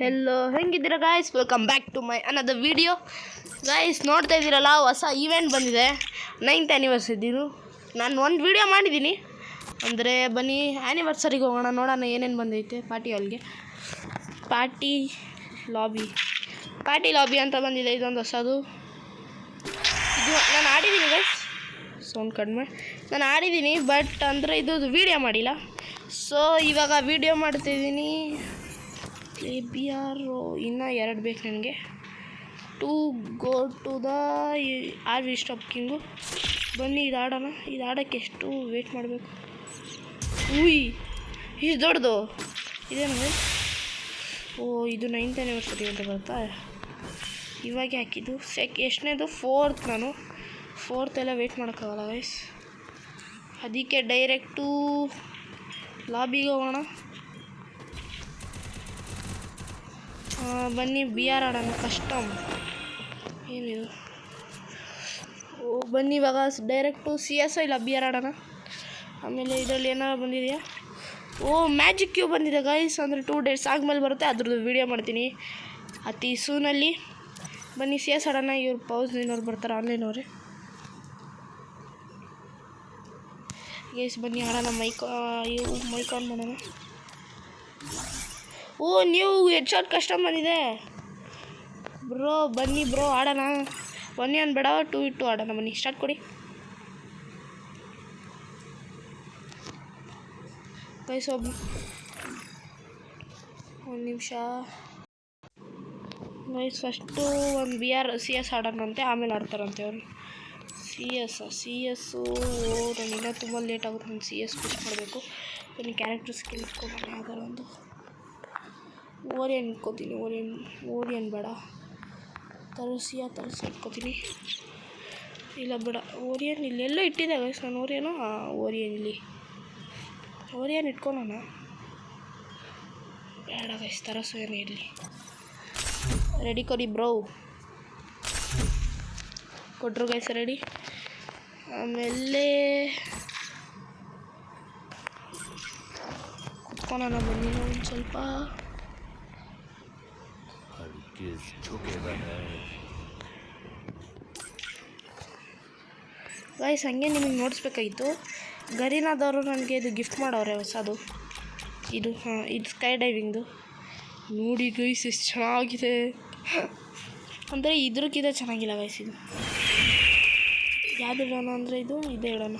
Hello, ಹೆಂಗಿದ್ದೀರಾ guys? Welcome back to my another video. Guys, ನೋಡ್ತಾ ಇದ್ದೀರಲ್ಲ, ಹೊಸ ಈವೆಂಟ್ ಬಂದಿದೆ, 9th ಆ್ಯನಿವರ್ಸರಿದು. ನಾನು ಒಂದು ವಿಡಿಯೋ ಮಾಡಿದ್ದೀನಿ. ಅಂದರೆ ಬನ್ನಿ ಆ್ಯನಿವರ್ಸರಿಗೆ ಹೋಗೋಣ, ನೋಡೋಣ ಏನೇನು ಬಂದೈತೆ. ಪಾರ್ಟಿ ಲಾಬಿ ಅಂತ ಬಂದಿದೆ. ಇದೊಂದು ಹೊಸದು. ಇದು ನಾನು ಆಡಿದ್ದೀನಿ ಗೈಸ್, ಸೌಂಡ್ ಕಡಿಮೆ. ನಾನು ಆಡಿದ್ದೀನಿ, ಬಟ್ ಅಂದರೆ ಇದು ವೀಡಿಯೋ ಮಾಡಿಲ್ಲ. ಸೊ ಇವಾಗ ವೀಡಿಯೋ ಮಾಡ್ತಾಯಿದ್ದೀನಿ. ಇನ್ನೂ 2 ಬೇಕು ನನಗೆ to go to the RV stopping. ಬನ್ನಿ ಇದು ಆಡೋಣ. ಇದು ಆಡೋಕ್ಕೆ ಎಷ್ಟು ವೇಟ್ ಮಾಡಬೇಕು? ಇಷ್ಟು ದೊಡ್ಡದು ಇದೇನು? ಇದು 9th ಆ್ಯನಿವರ್ಸರಿ ಅಂತ ಬರುತ್ತಾ? ಇವಾಗೆ ಹಾಕಿದ್ದು ಎಷ್ಟನೇದು? 4th. ನಾನು 4th ಎಲ್ಲ ವೇಟ್ ಮಾಡೋಕ್ಕಾಗಲ್ಲ ಗೈಸ್. ಅದಕ್ಕೆ ಡೈರೆಕ್ಟು ಲಾಬಿಗೆ ಹೋಗೋಣ. ಬನ್ನಿ BR ಆಡೋಣ, ಕಸ್ಟಮ್ ಏನಿದು. ಬನ್ನಿ ಇವಾಗ ಡೈರೆಕ್ಟು CS ಇಲ್ಲ BR ಆಡೋಣ. ಆಮೇಲೆ ಇದರಲ್ಲಿ ಏನಾರು ಬಂದಿದೆಯಾ? ಮ್ಯಾಜಿಕ್ ಕ್ಯೂಬ್ ಬಂದಿದೆ ಗೈಸ್. ಅಂದರೆ 2 days ಆದಮೇಲೆ ಬರುತ್ತೆ. ಅದ್ರದ್ದು ವೀಡಿಯೋ ಮಾಡ್ತೀನಿ ಅತಿ ಸೂನಲ್ಲಿ. ಬನ್ನಿ CS ಆಡೋಣ. ಇವ್ರು ಪೌಸ್ನವ್ರು ಬರ್ತಾರೆ, ಆನ್ಲೈನವ್ರೆ. ಗೈಸ್ ಬನ್ನಿ ಆಡೋಣ. ಮೈಕ್ ಆನ್ ಮಾಡೋಣ. ನೀವು ಹೆಡ್ಶಾಟ್ ಕಸ್ಟಮ್ ಬಂದಿದೆ ಬ್ರೋ. ಬನ್ನಿ ಬ್ರೋ ಆಡೋಣ. 1v1 ಬೇಡ, 2v2 ಆಡೋಣ. ಬನ್ನಿ ಸ್ಟಾರ್ಟ್ ಕೊಡಿ ಗೈಸ್. ಒಂದು ನಿಮಿಷ ಗೈಸ್. ಫಸ್ಟು ಒಂದು BR CS ಆಡೋಣಂತೆ, ಆಮೇಲೆ ಆಡ್ತಾರಂತೆ ಅವರು. CS ನನಗಿನ್ನ ತುಂಬ ಲೇಟ್ ಆಗುತ್ತೆ. ನಾನು CS ಪುಷ್ ಮಾಡಬೇಕು. ಬನ್ನಿ ಕ್ಯಾರೆಕ್ಟರ್ ಸ್ಕಿಲ್ ಇಟ್ಕೊಬೋಣ. ಯಾವ್ದಾರ ಒಂದು ಓರಿಯನ್ ಇಟ್ಕೋತೀನಿ. ಓರಿಯನ್ ಬೇಡ, ತರಿಸಿ ಇಟ್ಕೋತೀನಿ. ಇಲ್ಲ ಬೇಡ, ಓರಿಯನ್ ಇಲ್ಲೆಲ್ಲೋ ಇಟ್ಟಿದ್ದೆ ಗೈಸ್. ನಾನು ಓರಿಯನ್ ಇಟ್ಕೊಳ್ಳೋಣ. ಬೇಡ ಗೈಸ್, ತರಸು ಏನು ಇರಲಿ. ರೆಡಿ ಕೊಡಿ ಬ್ರೋ. ಕೊಟ್ಟರು ಗೈಸ್, ರೆಡಿ. ಆಮೇಲೆ ಕುತ್ಕೊಳ್ಳೋಣ. ಬನ್ನಿ ಒಂದು ಸ್ವಲ್ಪ. ಗೈಸ್ ಹಂಗೆ ನಿಮಗೆ ನೋಡಿಸ್ಬೇಕಾಗಿತ್ತು. ಗರೀನಾದವರು ನನಗೆ ಇದು ಗಿಫ್ಟ್ ಮಾಡೋರೆ ಹೊಸದು. ಇದು ಸ್ಕೈ ಡೈವಿಂಗ್ದು. ನೋಡಿ ಗೈಸ್ ಎಷ್ಟು ಚೆನ್ನಾಗಿದೆ. ಅಂದರೆ ಇದ್ರಕ್ಕಿಂತ ಚೆನ್ನಾಗಿಲ್ಲ ಗೈಸ್. ಇದು ಯಾವುದು ಇಡೋಣ ಅಂದರೆ ಇದೇ ಇಡೋಣ.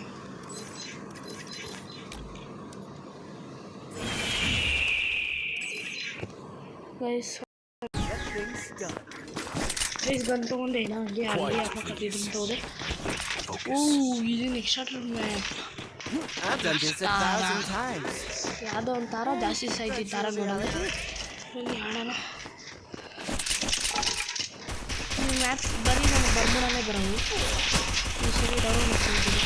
ಗೈಸ್ ಗನ್ ತೊಗೊಂಡೆ. ಹಂಗೆ ಅಲ್ಲಿ ಹಾಕತ್ತಿದ್ದೀನಿ ತೋದೆ. ಇದನ್ನು ಎಕ್ಸ್ಟ್ರಾ ಯಾವುದೋ ಒಂಥರ ಜಾಸ್ತಿ ಸೈಜ್ ಈ ಥರ ನೋಡೋದು. ಬನ್ನಿ ಆಡೋಣ. ಮ್ಯಾಪ್ಸ್ ಬರೀ ನನಗೆ ಬರ್ಬಿಡೋನೇ ಬರೋವು. ಈ ಸರಿ ಡೌನ್ ಮಾಡ್ತಿದ್ದೀನಿ.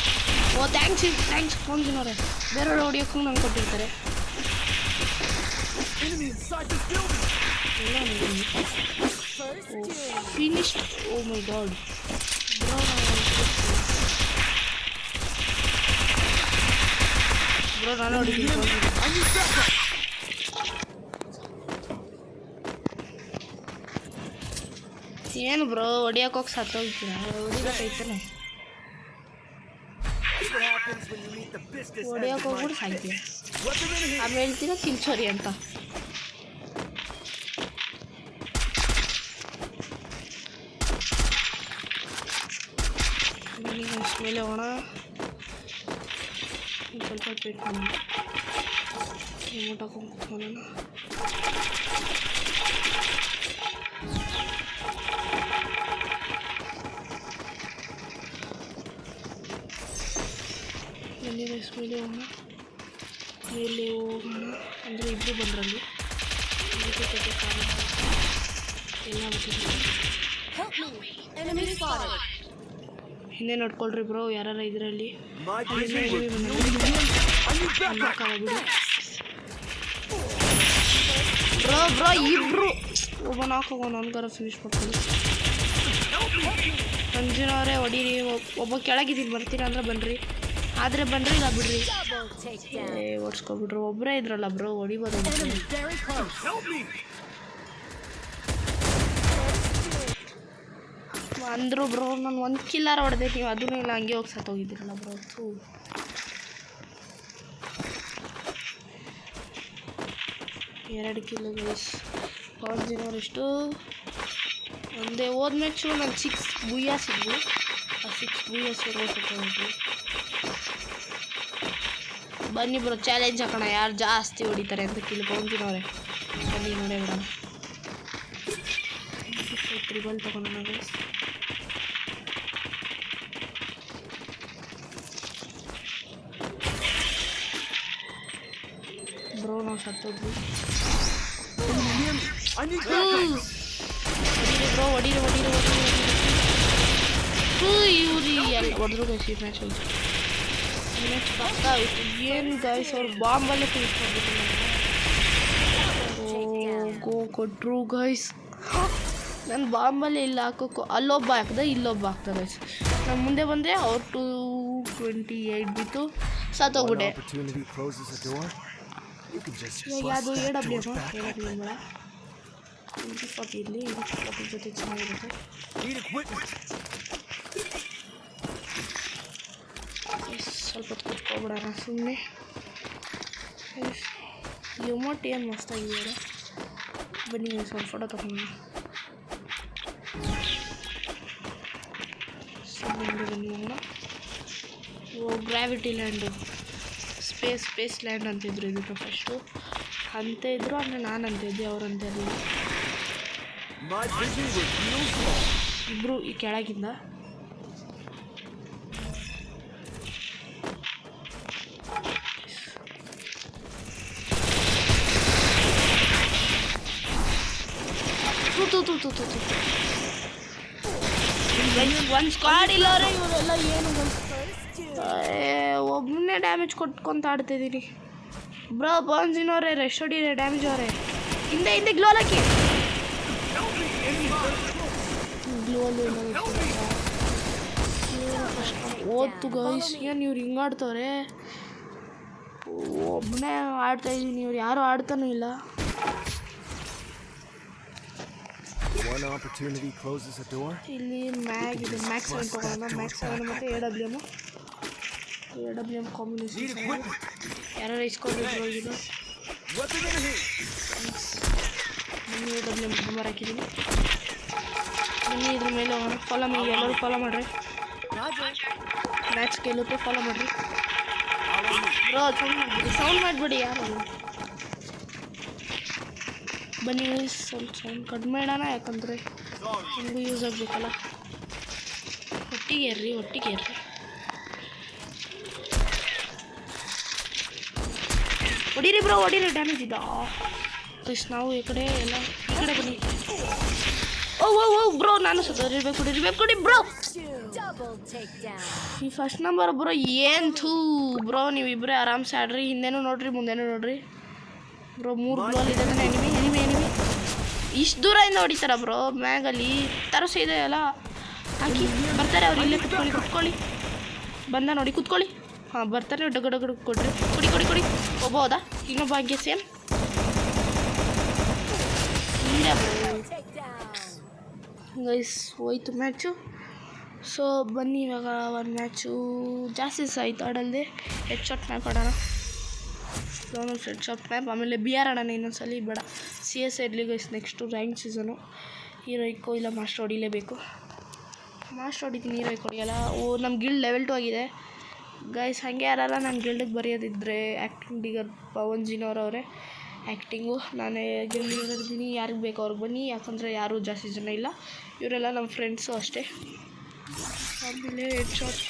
ಥ್ಯಾಂಕ್ಸ್ ಫೋನ್ಗಿನವ್ರೆ. ಬೇರೆಯವ್ರು ಹೊಡಿಯೋಕ್ಕೂ ನಂಗೆ ಕೊಟ್ಟಿರ್ತಾರೆ. ಫಿನಿಶ್ಡ್. ಓ ಮೈ ಗಾಡ್ ಬ್ರೋ, ನಾನು ಹೊಡಿತೀನಿ. ಏನು ಬ್ರೋ ಹೊಡಿಯೋಕೆ ಹೋಗಿ ಸತ್ತೋಗ್ತೀರಾ? ಹೊಡಿಬೇಕೈತಾನೆ. ಹೊಡಿಯೋಕೆ ಹೋಗ್ಬಿಟ್ಟು ಸಾಯ್ತೀಯ. ಆಮೇಲೆ ಹೇಳ್ತೀರ ಕಿಲ್ಚೋರಿ ಅಂತ. ಮೇಲೆ ಹೋಗೋಣ. ಸ್ವಲ್ಪ ವೇಟ್ ಮಾಡೋಣ. ರಿಮೋಟ್ ಹಾಕೊಂಡು ಕುತ್ಕೊಳ್ಳೋಣ. ಮೇಲೆ ಹೋಗೋಣ. ಅಂದರೆ ಇಬ್ಬರು ಬಂದ್ರಲ್ಲಿ ಎಲ್ಲ ಹಿಂದೆ ನೋಡ್ಕೊಳ್ರಿ ಬ್ರೋ. ಯಾರು ಇದರಲ್ಲಿ ಬ್ರೋ ಇಬ್ರು. ಒಬ್ಬ ನಾಕೋಗೋಣ, ಅವನಿಗಾರ ಫಿನಿಶ್ ಮಾಡ್ಕೊಂಡು. ಮಂಜುನವರೇ ಹೊಡೀರಿ. ಒಬ್ಬ ಕೆಳಗಿದ್ದೀನಿ, ಬರ್ತೀರಾ ಅಂದ್ರೆ ಬನ್ನಿರಿ. ಆದರೆ ಬನ್ನಿರಿ, ಇಲ್ಲ ಬಿಡ್ರಿ. ಓಡಿಸ್ಕೊಬಿಟ್ರು. ಒಬ್ಬರೇ ಇದ್ರಲ್ಲ ಬ್ರೋ, ಹೊಡಿಬೋದು. ಅಂದರು ಬ್ರೋ ನಾನು 1 ಕಿಲ್ಲಾರ ಹೊಡೆದೆ, ನೀವು ಅದನ್ನೂ ಇಲ್ಲ ಹಂಗೆ ಹೋಗಿ ಸತ್ತೋಗಿದ್ದೀರಲ್ಲ ಬ್ರೋ. 2 kilo guys. ಎಷ್ಟು ಒಂದೇ ಹೋದ ಮ್ಯಾಚು ನಾನು 6 ಬುಯ್ಯಾಸ್ ಇದ್ವು, ಆ 6 ಬುಯ್ಯಾಸ್ ಸತ್ತೋಗಿ. ಬನ್ನಿ ಬ್ರೋ ಚಾಲೆಂಜ್ ಹಾಕೋಣ, ಯಾರು ಜಾಸ್ತಿ ಹೊಡಿತಾರೆ ಅಂತ ಕಿಲ್ ಪೌಂಜಿನವ್ರೆ. ಬನ್ನಿ ನೋಡೇ ಬಿಡೋಣ. ತ್ರಿಬಲ್ ತಗೊಂಡು ಗೈಸ್. ಬ್ರೋ ನಾವು ಸತ್ತೋದ್ವಿ. ಹೊಡೀರಿ ಬ್ರೋ, ಹೊಡೀರಿ ಇವ್ರಿ ಎಲ್ಲ ಹೊಡೆದ್ರು ಗೈಸ್. ಈ ಮ್ಯಾಚ್ ಪಕ್ಕ ಆಯಿತು. ಏನು ಗೈಸ್ ಅವ್ರು ಬಾಂಬಲ್ಲೇ ಫಿನಿಶ್ ಮಾಡಿಬಿಟ್ಟು ಗೋ ಕೊಟ್ಟರು ಗೈಸ್. ನಾನು ಬಾಂಬಲ್ಲಿ ಇಲ್ಲಿ ಹಾಕೋಕ್ಕೋ ಅಲ್ಲೊಬ್ಬ ಹಾಕ್ದೆ, ಇಲ್ಲೊಬ್ಬ ಹಾಕ್ದೆ ಗೈಸ್. ನಾನು ಮುಂದೆ ಬಂದೆ, ಅವ್ರು 228 ಬಿತ್ತು, ಸತ್ತೋಗ್ಬಿಟ್ಟೆ. ಇವಾಗ ಯಾವುದು AW ಬೇಡ, 2040 ಇರಲಿ, 2040 ಜೊತೆ ಚೆನ್ನಾಗಿರುತ್ತೆ. ಸ್ವಲ್ಪ ಹೊತ್ತು ಕೂತ್ಕೊಬಿಡೋಣ ಸುಮ್ಮನೆ. ಎಮೋಟ್ ಏನು ಮಸ್ತಾಗಿದೆಯಲ್ಲ. ಬನ್ನಿ ಸ್ವಲ್ಪ ಫೋಟೋ ತಗೊಂಡು ಬನ್ನಿ ಅಣ್ಣ. ಗ್ರಾವಿಟಿ ಲ್ಯಾಂಡು, ಸ್ಪೇಸ್ ಲ್ಯಾಂಡ್ ಅಂತಿದ್ರು ಇದಕ್ಕೆ ಫಸ್ಟು ಅಂತ ಇದ್ರು. ಅಂದರೆ ನಾನು ಅಂತ ಇದ್ದೆ, ಅವ್ರು ಅಂತ ಇರಲಿಲ್ಲ. ಇಬ್ಬರು ಈ ಕೆಳಗಿಂದ ಒಂದು ಸ್ಕ್ವಾಡ್ ಇಲ್ಲವ್ರೆ ಇವರೆಲ್ಲ. ಏನು ಒಬ್ಬನೇ ಡ್ಯಾಮೇಜ್ ಕೊಟ್ಕೊಂತ ಆಡ್ತಿದ್ದೀನಿ ಬ್ರೋ. ಬಾನ್ಸಿನವ್ರೆ ರೆಸ್ಟ್ ಹೊಡೀರಿ, ಡ್ಯಾಮೇಜ್ ಅವರೇ. ಹಿಂದೆ ಗ್ಲೋಲ್ ಹಾಕಿ. ಗ್ಲೋಲ್ ಓದ್ತು ಗೈಸ್. ಏನು ಇವ್ರು ಹಿಂಗಾಡ್ತವ್ರೆ, ಒಬ್ಬನೇ ಆಡ್ತಾಯಿದ್ದೀನಿ, ಇವ್ರು ಯಾರು ಆಡ್ತಾನೂ ಇಲ್ಲ. ಇಲ್ಲಿ ಮ್ಯಾಗ್ ಇದೆ, ಮ್ಯಾಕ್ಸ್ 7 ತಗೊಳ್ಳೋಣ. ಮ್ಯಾಕ್ಸ್ 7 ಮತ್ತು AWM ಕಾಂಬಿನೇಷನ್. ಯಾರು ಇಸ್ಕೊಂಡಿದ್ರು ಇದು. ಬನ್ನಿ AWM ನಂಬರ್ ಹಾಕಿದ್ದೀನಿ. ಬನ್ನಿ ಇದ್ರ ಮೇಲೆ ಹೋಗೋಣ. ಫಾಲೋ ಮಾಡಿ, ಎಲ್ಲರೂ ಫಾಲೋ ಮಾಡಿರಿ. ಮ್ಯಾಚ್ ಗೆಲ್ಲುತ್ತೆ, ಫಾಲೋ ಮಾಡಿರಿ ಬ್ರೋ. ಸೌಂಡ್ ಮಾಡಿಬಿಡಿ ಯಾರು. ಬನ್ನಿ ಸ್ವಲ್ಪ ಸೌಂಡ್ ಕಡಿಮೆ ಇಡೋಣ, ಯಾಕಂದರೆ ನಮಗೂ ಯೂಸ್ ಆಗಬೇಕಲ್ಲ. ಒಟ್ಟಿಗೆ ಇರ್ರಿ. ಹೊಡೀರಿ ಬ್ರೋ, ಹೊಡೀರಿ, ಡ್ಯಾಮೇಜ್ ಇದ್ದ. ಪ್ಲೀಸ್ ನಾವು ಈ ಕಡೆ ಎಲ್ಲ ಈ ಕಡೆ ಬನ್ನಿ. ಓ ಬ್ರೋ ನಾನು ರಿಬೇಕು ಕೊಡಿ ಬ್ರೋ. ಈ ಫಸ್ಟ್ ನಂಬರ್ ಬ್ರೋ ಏನು ಥೂ ಬ್ರೋ. ನೀವಿಬ್ಬರೇ ಆರಾಮ್ಸೆ ಆಡ್ರಿ, ಹಿಂದೆನೂ ನೋಡ್ರಿ ಮುಂದೆನೂ ನೋಡ್ರಿ ಬ್ರೋ. 3 ಗ್ಲೋಲ್ ಇದೆ ತಾನೆ. ಎನಿಮಿ ಇಷ್ಟು ದೂರದಿಂದ ಹೊಡಿತಾರ ಬ್ರೋ. ಮ್ಯಾಗಲ್ಲಿ ತರಸು ಇದೆ ಅಲ್ಲ, ಹಾಕಿ ಬರ್ತಾರೆ ಅವ್ರು. ಇಲ್ಲೇ ಕುತ್ಕೊಳ್ಳಿ. ಬಂದ ನೋಡಿ, ಕುತ್ಕೊಳ್ಳಿ. ಹಾಂ ಬರ್ತಾರೆ. ಡಗಡು ಕೊಡ್ರಿ. ಕೊಡಿ ಒಬ್ಬ ಹೋದ, ಇನ್ನೊಬ್ಬ ಹಂಗೆ ಸೇಮ್. ಇಲ್ಲ ಗೈಸ್ ಹೋಯ್ತು ಮ್ಯಾಚು. ಸೊ ಬನ್ನಿ ಇವಾಗ ಒಂದು ಮ್ಯಾಚು ಜಾಸ್ತಿ ಆಯ್ತು ಆಡಲ್ದೆ. ಹೆಡ್ಶಾಟ್ ಮ್ಯಾಪ್ ಆಡೋಣ. ಹೆಡ್ಶಾಟ್ ಮ್ಯಾಪ್, ಆಮೇಲೆ BR ಆಡೋಣ ಇನ್ನೊಂದ್ಸಲ. ಬೇಡ CS ಇರಲಿ ಗೈಸ್. Next rank season. ಹೀರೋಯ್ಕೋ ಇಲ್ಲ ಮಾಸ್ಟರ್ ಹೊಡಿಲೇಬೇಕು. ಮಾಸ್ಟರ್ ಹೊಡಿತೀನಿ, ಹೀರೋಯ್ಕ್ ಹೊಡಿಯಲ್ಲ. ನಮ್ಮ ಗಿಲ್ಡ್ ಲೆವೆಲ್ 2 ಆಗಿದೆ ಗೈಸ್. ಹಾಗೆ ಯಾರಲ್ಲ ನನ್ನ ಗಿಲ್ಡಿಗೆ ಬರೆಯೋದಿದ್ದರೆ ಆ್ಯಕ್ಟಿಂಗ್ ಡಿಗರ್ ಪವನ್ಜಿನವರವರೇ ಆ್ಯಕ್ಟಿಂಗು. ನಾನೇ ಗಿಲ್ಡಿಗೆ ಬರೆದಿದ್ದೀನಿ, ಯಾರಿಗೆ ಬೇಕು ಅವ್ರಿಗೆ ಬನ್ನಿ. ಯಾಕಂದರೆ ಯಾರೂ ಜಾಸ್ತಿ ಜನ ಇಲ್ಲ, ಇವರೆಲ್ಲ ನಮ್ಮ ಫ್ರೆಂಡ್ಸು ಅಷ್ಟೇ. ಆಮೇಲೆ ಹೆಡ್ಶಾಟ್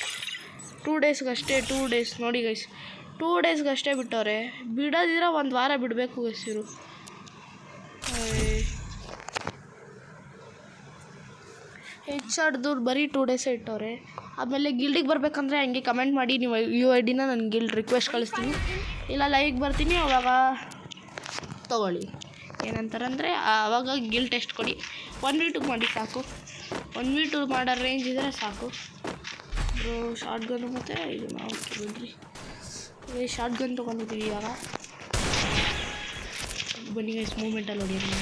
2 ಡೇಸ್ಗಷ್ಟೇ. 2 ಡೇಸ್ ನೋಡಿ ಗೈಸ್, 2 ಡೇಸ್ಗಷ್ಟೇ ಬಿಟ್ಟವ್ರೆ. ಬಿಡೋದಿದ್ರೆ 1 ವಾರ ಬಿಡಬೇಕು ಗೈಸ್ ಇವರು. ಹೆಡ್ಶಾಟ್ದು ಬರೀ 2 ಡೇಸೇ ಇಟ್ಟವ್ರೆ. ಆಮೇಲೆ ಗಿಲ್ಡಿಗೆ ಬರಬೇಕಂದ್ರೆ ಹಂಗೆ ಕಮೆಂಟ್ ಮಾಡಿ, ನೀವು UID ನಾನು ಗಿಲ್ಡ್ ರಿಕ್ವೆಸ್ಟ್ ಕಳಿಸ್ತೀನಿ, ಇಲ್ಲ ಲೈಕ್ ಬರ್ತೀನಿ. ಅವಾಗ ತೊಗೊಳ್ಳಿ. ಏನಂತಾರಂದರೆ ಆವಾಗ ಗಿಲ್ಡ್ ಟೆಸ್ಟ್ ಕೊಡಿ. 1v2 ಮಾಡಿ ಸಾಕು. 1v2 ಮಾಡೋ ರೇಂಜ್ ಇದ್ದರೆ ಸಾಕು ಬ್ರೋ. ಶಾರ್ಟ್ ಗನ್ನು ಮತ್ತು ಇದು ನಾವು ಬಿಡ್ರಿ. ಶಾರ್ಟ್ ಗನ್ ತೊಗೊಂಡಿದ್ದೀವಿ ಇವಾಗ. ಬನ್ನಿ ಗೈಸ್ ಮೂಮೆಂಟಲ್ಲಿ ಹೊಡಿಯೋದು.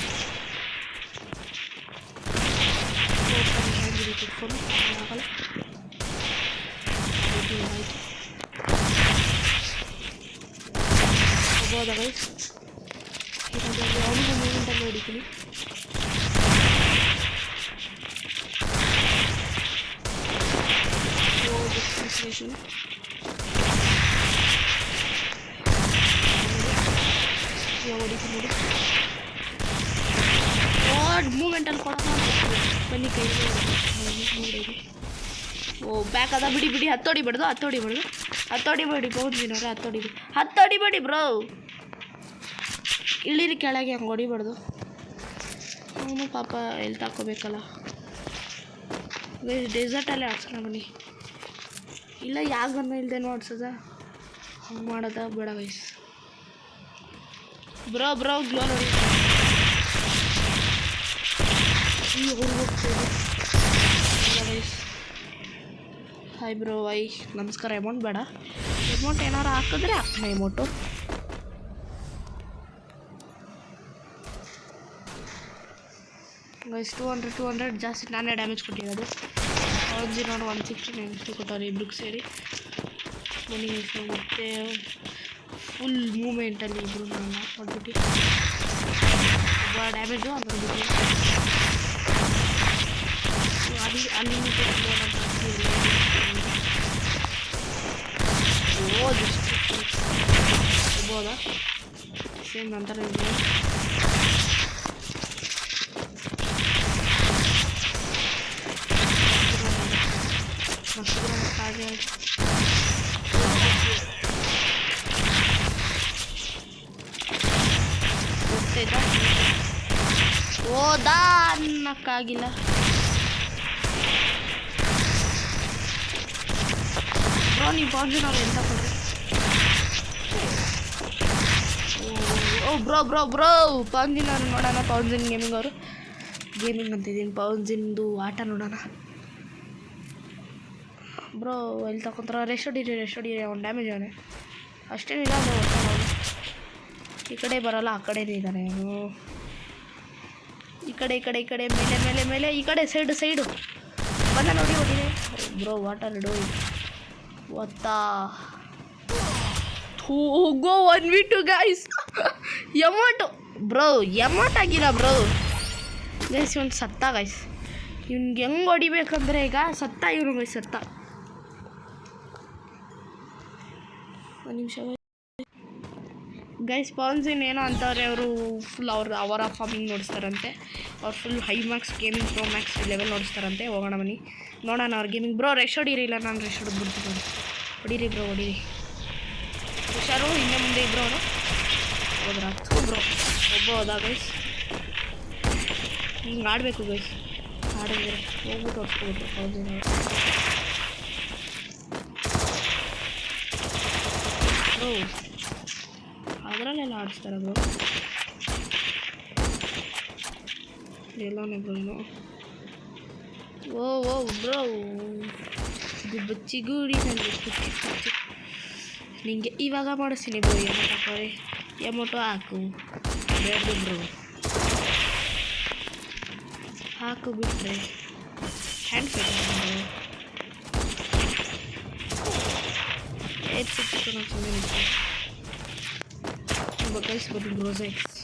ಫೋನು ಆಗಲ್ಲ. ಹೋಗೋದ ಗೈಸ್, ಅವನಿಗೂ ಮೂಮೆಂಟಲ್ಲಿ ಹೊಡಿತೀನಿ. ಹೊಡಿತೀನಿ ನೋಡಿ ಮೂಮೆಂಟಲ್ಲಿ ಕೊಡೋಣ ಬನ್ನಿ ಕೈ ನೋಡಿ. ಓ ಬ್ಯಾಕ್ ಅದ ಬಿಡಿ ಬಿಡಿ, ಹತ್ತೋಡಿಬಿಡ್ದು ಪೌಂಜಿನವ್ರೆ, ಹತ್ತೋಡಿಬೇಡಿ ಬ್ರೋ, ಇಳಿರಿ ಕೆಳಗೆ, ಹಂಗೆ ಹೊಡಿಬಾರ್ದು. ಅವನು ಪಾಪ ಎಲ್ಲಿ ತಾಕೋಬೇಕಲ್ಲ. ಡೆಸರ್ಟಲ್ಲೇ ಆಡ್ಸೋಣ ಬನ್ನಿ. ಇಲ್ಲ ಯಾಗನ್ನ ಇಲ್ದೇನೋ ಆಡ್ಸೋದ, ಹಂಗೆ ಮಾಡೋದ ಬೇಡ ವಯಸ್. ಬ್ರೋ ಗ್ಲೋ ನೋಡಿ ವಯಸ್. ಹಾಯ್ ಬ್ರೋ, ನಮಸ್ಕಾರ. ಅಮೌಂಟ್ ಬೇಡ, ಅಮೌಂಟ್ ಏನಾರು ಹಾಕಿದ್ರೆ ಹಾಕ್ತೀನಿ ಅಮೌಂಟು. ಗೈಸ್ 200 ಜಾಸ್ತಿ ನಾನೇ ಡ್ಯಾಮೇಜ್ ಕೊಟ್ಟಿರೋದು. 169 ಕೊಟ್ಟವ್ರೆ ಇಬ್ರಿಗೆ ಸೇರಿ. ಮನಿ ಮತ್ತೆ ಫುಲ್ ಮೂಮೆಂಟಲ್ಲಿ ಇಬ್ಬರು ನಾನು ಮಾಡಿಬಿಟ್ಟು ಒಬ್ಬ ಡ್ಯಾಮೇಜು ಅದ್ರ ಬಿಟ್ಟು ಅನ್ಲಿಮಿಟೆಡ್ ಇರ್ಬೋದಾ ಸೇಮ್ ನಂತರ ಇದೆ. ಓದಾ ಅನ್ನಕ್ಕಾಗಿಲ್ಲ. ಬ್ರೋ ನೀವು ಪಾಂಜಿನ್ ಅವ್ರು ಎಂತ ಕೊಡ್ರಿ. ಬ್ರೋ ಪಾಂಜಿನ್ ಅವ್ರು ನೋಡೋಣ. ಪಾಂಜಿನ್ ಗೇಮಿಂಗ್ ಅವರು ಅಂತಿದ್ದೀನಿ, ಪಾಂಜಿನ್ದು ಆಟ ನೋಡೋಣ. ಬ್ರೋ ಎಲ್ಲಿ ತಗೊಂತಾರ? ರೆಸ್ಟ್ ಹೊಡೀರಿ, ಅವ್ನು ಡ್ಯಾಮೇಜ್ ಅವನೇ ಅಷ್ಟೇನಿಲ್ಲ. ಅದು ಈ ಕಡೆ ಬರೋಲ್ಲ, ಆ ಕಡೆನೇ ಇದ್ದಾನೆ ಅವನು. ಈ ಕಡೆ ಮೇಲೆ ಈ ಕಡೆ ಸೈಡು ಬಂದ ನೋಡಿ. ಹೊಡಿದೆ ಬ್ರೋ, ವಾಟರ್ ಇಡು ಒತ್ತಾ. ಹೋಗೋ 1v2 ಗೈಸ್. ಎಮೌಂಟ್ ಆಗಿಲ್ಲ ಬ್ರೋ ಗೈಸ್. ಇವನು ಸತ್ತ ಗೈಸ್. ಇವ್ನಿಗೆ ಹೆಂಗೆ ಹೊಡಿಬೇಕಂದ್ರೆ ಈಗ ಸತ್ತ ಇವನು ಗೈಸ್, ಸತ್ತ. ಒಂದು ನಿಮಿಷ ಗೈಸ್. ಪಾನ್ಸಿನ್ ಏನೋ ಅಂತವ್ರೆ ಅವರು. ಫುಲ್ ಅವರ ಫಾರ್ಮಿಂಗ್ ನೋಡಿಸ್ತಾರಂತೆ. ಅವ್ರು full high max gaming pro max level ನೋಡಿಸ್ತಾರಂತೆ. ಹೋಗೋಣ ಬನ್ನಿ ನೋಡೋಣ ಅವ್ರ ಗೇಮಿಂಗ್. ಬ್ರೋ ರೆಸ್ಟ್ ಹೊಡೀರಿ, ಇಲ್ಲ ನಾನು ರೆಸ್ಟ್ ಹೊಡೆದ್ಬಿಡ್ತೀನಿ. ಹೊಡೀರಿ ಬ್ರೋ, ಹೊಡೀರಿ. ಹುಷಾರು, ಹಿಂದೆ ಮುಂದೆ ಇಬ್ಬರು ಅವರು ಹೋದ್ರ. ಬ್ರೋ ಒಬ್ಬ ಹೋದ ಗೈಸ್. ಹಿಂಗೆ ಆಡಬೇಕು ಗೈಸ್. ಆಡಿದ್ರೆ ಹೋಗ್ಬಿಟ್ಟು ಹೊಡ್ಸ್ಕೊಬಿಟ್ರು ಪಾನ್ಸಿನ್ ಅವರು. ಬ್ರೋ ಅದರಲ್ಲೆಲ್ಲ ಆಡಿಸ್ತಾರೆ ಬ್ರೋ. ಎಲ್ಲೋನೆ ಬ್ರೋ ಏನು. ಓ ಬ್ರೋ ಬಚ್ಚಿಗೂಡಿ ನನಗೆ ಕುಚ್ಚಿ ನಿಂಗೆ ಇವಾಗ ಮಾಡಿಸ್ತೀನಿ ಬ್ರೋ. ಎಮೋಟೋ ಹಾಕು ಬೇಡ ಬ್ರೋ, ಹಾಕು ಬಿಟ್ರೆ ಹ್ಯಾಂಡ್ ಫೇಸ್ ಗೈಸ್. ಬನ್ನಿ ಬ್ರೋಸೆಕ್ಸ್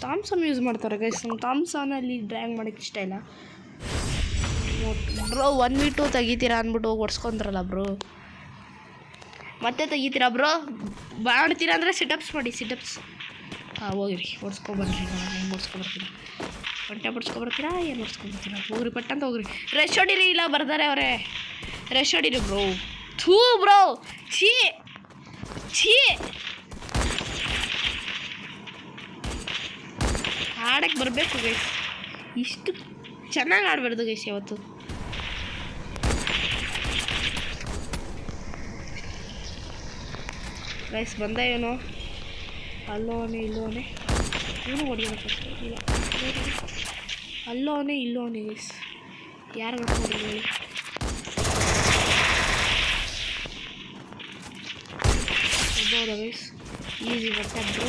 ಥಾಮ್ಸನ್ ಯೂಸ್ ಮಾಡ್ತಾರೆ ಗೈಸ್. ನಮ್ಮ ಥಾಮ್ಸನಲ್ಲಿ ಡ್ರ್ಯಾಗ್ ಮಾಡೋಕ್ಕೆ ಇಷ್ಟ ಇಲ್ಲ ಬ್ರೋ. 1v2 ತೆಗಿತೀರಾ ಅಂದ್ಬಿಟ್ಟು ಹೋಗಿ ಹೊಡ್ಸ್ಕೊಂಡ್ರಲ್ಲ ಬ್ರೋ, ಮತ್ತೆ ತೆಗಿತೀರಾ ಬ್ರೋ? ಮಾಡ್ತೀರಾ ಅಂದರೆ ಸಿಟಪ್ಸ್ ಮಾಡಿ, ಸಿಟಪ್ಸ್. ಹಾಂ ಹೋಗಿರಿ, ಹೊಡ್ಸ್ಕೊಬರ್ರಿ. ನಾನು ಹೆಂಗೆ ಹೊಡ್ಸ್ಕೊಬರ್ತೀನಿ? ಹೊಟ್ಟೆ ಹೊಡ್ಸ್ಕೊಬರ್ತೀರಾ, ಏನು ಹೊಡ್ಸ್ಕೊಬರ್ತೀರಾ? ಹೋಗ್ರಿ ಪಟ್ಟಂತ ಹೋಗ್ರಿ. ರೆಸ್ಟ್ ಹೊಡೀರಿ, ಇಲ್ಲ ಬರ್ತಾರೆ ಅವರೇ. ರೆಸ್ಟ್ ಹೊಡೀರಿ ಬ್ರೋ. ಥೂ ಬ್ರೋ, ಛೀ ಆಡಕ್ಕೆ ಬರಬೇಕು ಗೈಸ್. ಇಷ್ಟು ಚೆನ್ನಾಗಿ ಆಡಬಾರ್ದು ಗೈಸ್ ಯಾವತ್ತು. ಗೈಸ್ ಬಂದ ಏನು ಅಲ್ಲೋನೆ ಇಲ್ಲೋನೆ. ಇವನು ಹೊಡಿಯೋಣ ಫಸ್ಟ್. ಇಲ್ಲ ಅಲ್ಲೋನೆ ಇಲ್ಲೋನೆ ಗೈಸ್. ಯಾರು ಹೊಡಿಯೋದು? ಗೈಸ್ ಈಸಿ ಬಟ್ಟೆ ಬ್ರೋ.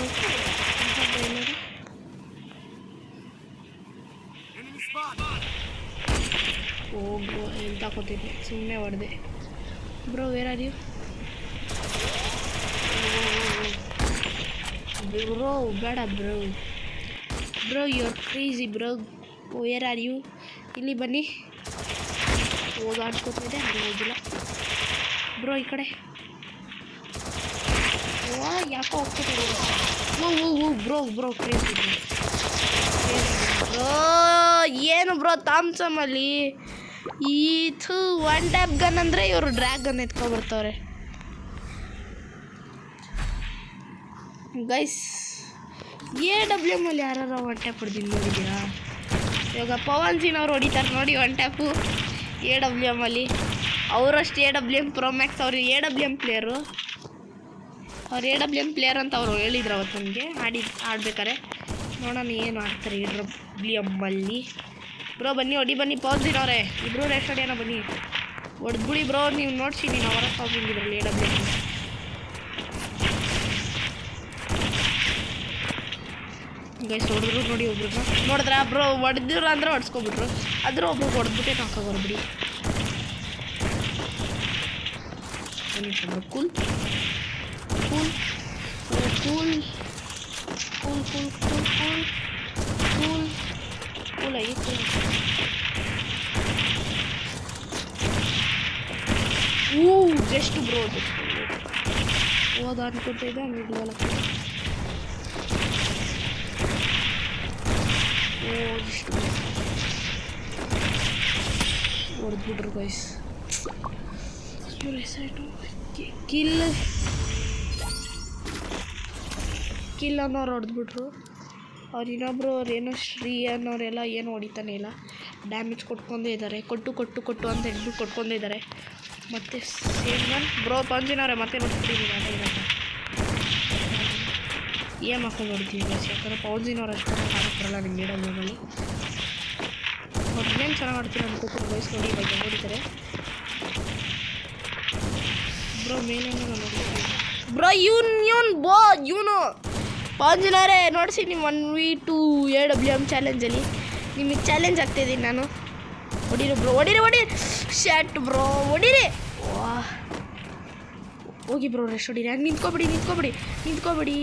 ಬ್ರೋ ಎಲ್ಲಿ ತಗೋತಿದ್ದೆ ಸುಮ್ಮನೆ ಹೊಡೆದೆ. Bro where are you? Bro ಬೇಡ bro. Bro you are crazy bro. Where are you? ಇಲ್ಲಿ ಬನ್ನಿ. ಓದಾಡ್ಕೋತಿದ್ದೆ ಅಲ್ಲಿ ಹೋಗಿಲ್ಲ ಬ್ರೋ. ಈ ಕಡೆ ಯಾಕೋ ಹೋಗ್ತಿದ್ದೆ. Bro crazy bro. ಏನು ಬ್ರೋ ಥಾಮ್ಸಮಲ್ಲಿ ಈಥು ಒನ್ ಟ್ಯಾಪ್ ಗನ್ ಅಂದರೆ ಇವರು ಡ್ರ್ಯಾಗನ್ ಎತ್ಕೊಬರ್ತಾವ್ರೆ ಗೈಸ್. AWM ಅಲ್ಲಿ ಯಾರು ಒನ್ ಟ್ಯಾಪ್ ಹೊಡೆದಿದ್ದು ನೋಡಿದ್ದೀರಾ? ಇವಾಗ ಪವನ್ ಸಿನ್ ಅವ್ರು ಹೊಡಿತಾರೆ ನೋಡಿ ಒನ್ ಟ್ಯಾಪು AWM ಅಲ್ಲಿ. ಅವರಷ್ಟು AWM ಪ್ರೋ ಮ್ಯಾಕ್ಸ್ ಅವರು AWM ಪ್ಲೇಯರು. ಅವ್ರು AWM ಪ್ಲೇಯರ್ ಅಂತ ಅವರು ಹೇಳಿದ್ರು ಅವತ್ತು ನನಗೆ ಆಡ್ಬೇಕಾರೆ. ನೋಡೋಣ ಏನು ಆಡ್ತಾರೆ AWM ಅಲ್ಲಿ. ಬ್ರೋ ಬನ್ನಿ ಹೊಡಿ ಬನ್ನಿ ಪವನ್ ಸಿನ್ ಅವರೇ. ಇಬ್ಬರು ರೇಸ್ ಹೊಡಿಯೋಣ ಬನ್ನಿ. ಹೊಡೆದ್ಬಿಡಿ ಬ್ರೋ. ನೀವು ನೋಡ್ಸಿ ನೀನು ಅವರ ಸಾಂಗ್ ಇದ್ರಲ್ಲಿ AWM ಗೈಸ್ ಹೊಡೆದ್ರು ನೋಡಿ ಒಬ್ರನ್ನ. ನೋಡಿದ್ರ ಬ್ರೋ ಹೊಡೆದಿರ ಅಂದ್ರೆ ಹೊಡ್ಸ್ಕೊಬಿಟ್ರು. ಆದರೂ ಒಬ್ರು ಹೊಡೆದ್ಬಿಟ್ಟೆ ಹಾಕೋರು ಬಿಡಿ. Cool cool cool cool cool cool cool cool cool ಆಗಿ ಕೂಲ್. ಜಸ್ಟ್ ಬ್ರೋ ಹೋದ ಅನ್ಕೊತಿದ್ದೆ ಮಿಡ್ಲಲ್ಲ. ಹೊಡೆದ್ಬಿಟ್ರು ಗೈಸ್. ಕಿಲ್ ಅನ್ನೋರು ಹೊಡೆದ್ಬಿಟ್ರು. ಅವ್ರು ಇನ್ನೊಬ್ರು ಅವ್ರೇನೋ ಶ್ರೀ ಅನ್ನೋರೆಲ್ಲ ಏನು ಹೊಡಿತಾನೆ ಇಲ್ಲ. ಡ್ಯಾಮೇಜ್ ಕೊಟ್ಕೊಂಡೇ ಇದ್ದಾರೆ. ಕೊಟ್ಟು ಅಂತ ಹೇಳ್ಬಿಟ್ಟು ಕೊಟ್ಕೊಂಡೇ ಇದ್ದಾರೆ. ಮತ್ತು ಸೇಮ್ ಗನ್ ಬ್ರೋ ಪಂಜಿನವ್ರೆ ಮತ್ತೆ ನೋಡ್ತಿದ್ದೀವಿ ಏನು ಹಾಕೊಂಡು ನೋಡ್ತೀವಿ ಗೈಸ್. ಯಾಕಂದರೆ ಪೌಜಿನವ್ರು ಅಷ್ಟು ಆಡಕ್ಕೆ ಬರಲ್ಲ ನಿಮ್ಗೆ AWMಲ್ಲಿ. ಅವ್ರು ಇನ್ನೇನು ಚೆನ್ನಾಗಿ ಆಡ್ತೀರ ಅನ್ಕೋತೀನಿ ಗೈಸ್. ನೋಡಿ ಇವಾಗ ನೋಡಿದ್ದಾರೆ ಬ್ರೋ ಮೇಲೇನೋ ನೋಡ್ತೀನಿ ಬ್ರೋ. ಇವನು ಪಂಜಿನವರೇ ನೋಡಿಸಿ ನೀವು 1v2 AWM ಚಾಲೆಂಜಲ್ಲಿ ನಿಮಗೆ ಚಾಲೆಂಜ್ ಆಗ್ತಾಯಿದ್ದೀನಿ ನಾನು. ಹೊಡೀರಿ ಬ್ರೋ ಹೊಡೀರಿ ಶಟ್ ಬ್ರೋ ಹೊಡೀರಿ. ಹೋಗಿ ಬ್ರೋ ರೆಸ್ಟ್ ಹೊಡೀರಿ. ಹಂಗೆ ನಿಂತ್ಕೊಬಿಡಿ.